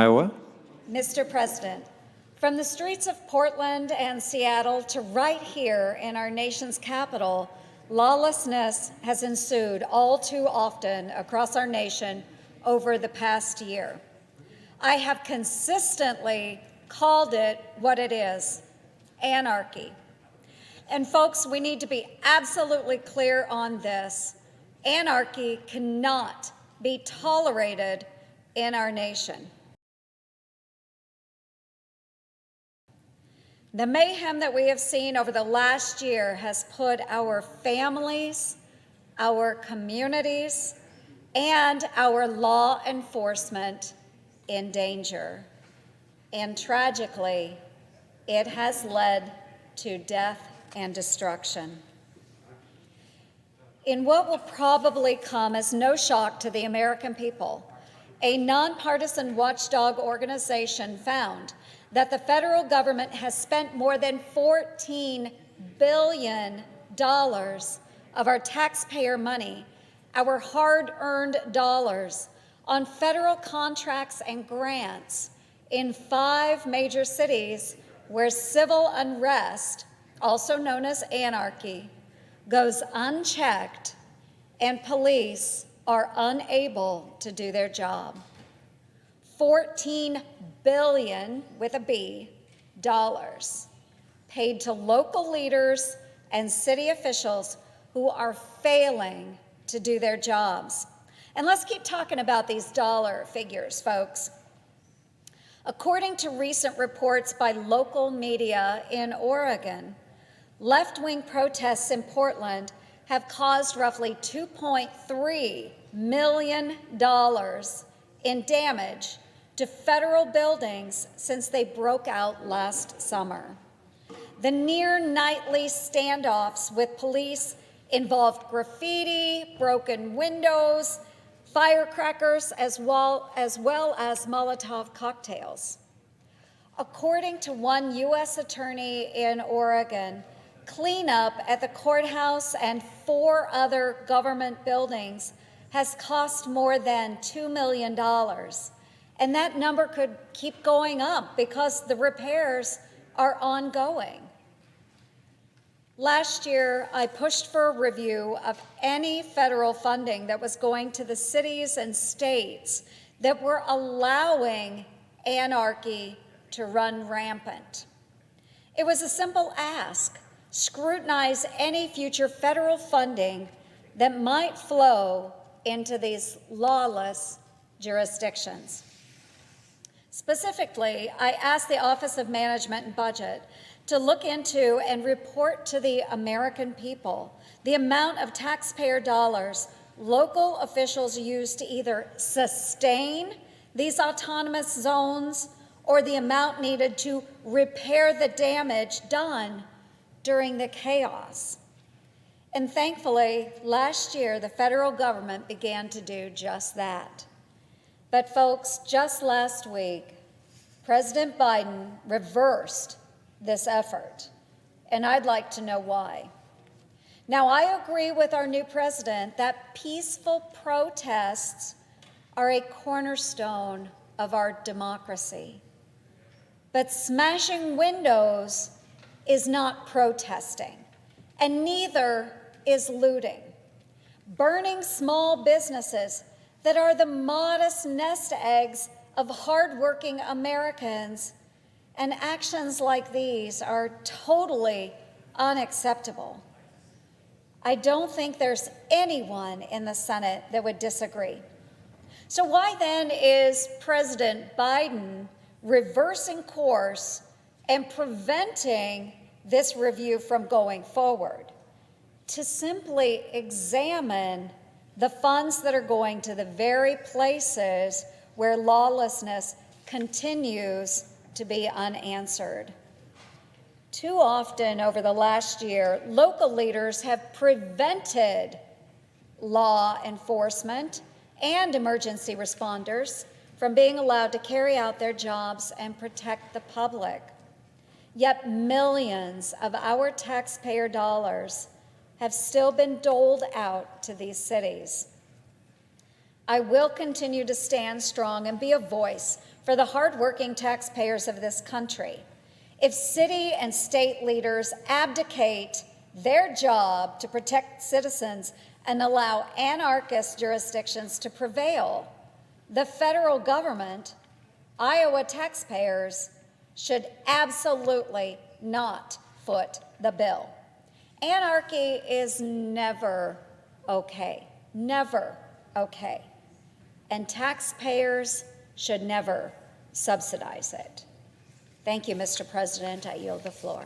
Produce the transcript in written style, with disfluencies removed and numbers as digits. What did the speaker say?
Iowa. Mr. President, from the streets of Portland and Seattle to right here in our nation's capital, lawlessness has ensued all too often across our nation over the past year. I have consistently called it what it is: anarchy. And folks, we need to be absolutely clear on this. Anarchy cannot be tolerated in our nation. The mayhem that we have seen over the last year has put our families, our communities, and our law enforcement in danger. And tragically, it has led to death and destruction. In what will probably come as no shock to the American people, a nonpartisan watchdog organization found that the federal government has spent more than $14 billion of our taxpayer money, our hard-earned dollars, on federal contracts and grants in 5 major cities where civil unrest, also known as anarchy, goes unchecked and police are unable to do their job. $14 billion, with a B, dollars paid to local leaders and city officials who are failing to do their jobs. And let's keep talking about these dollar figures, folks. According to recent reports by local media in Oregon, left-wing protests in Portland have caused roughly $2.3 million in damage to federal buildings since they broke out last summer. The near-nightly standoffs with police involved graffiti, broken windows, firecrackers, as well as Molotov cocktails. According to one U.S. attorney in Oregon, cleanup at the courthouse and 4 other government buildings has cost more than $2 million. And that number could keep going up because the repairs are ongoing. Last year, I pushed for a review of any federal funding that was going to the cities and states that were allowing anarchy to run rampant. It was a simple ask: scrutinize any future federal funding that might flow into these lawless jurisdictions. Specifically, I asked the Office of Management and Budget to look into and report to the American people the amount of taxpayer dollars local officials use to either sustain these autonomous zones or the amount needed to repair the damage done during the chaos. And thankfully, last year, the federal government began to do just that. But folks, just last week, President Biden reversed this effort, and I'd like to know why. Now, I agree with our new president that peaceful protests are a cornerstone of our democracy. But smashing windows is not protesting, and neither is looting. Burning small businesses that are the modest nest eggs of hardworking Americans, and actions like these are totally unacceptable. I don't think there's anyone in the Senate that would disagree. So why then is President Biden reversing course and preventing this review from going forward? To simply examine the funds that are going to the very places where lawlessness continues to be unanswered. Too often over the last year, local leaders have prevented law enforcement and emergency responders from being allowed to carry out their jobs and protect the public. Yet millions of our taxpayer dollars have still been doled out to these cities. I will continue to stand strong and be a voice for the hardworking taxpayers of this country. If city and state leaders abdicate their job to protect citizens and allow anarchist jurisdictions to prevail, the federal government, Iowa taxpayers, should absolutely not foot the bill. Anarchy is never okay, never okay, and taxpayers should never subsidize it. Thank you, Mr. President. I yield the floor.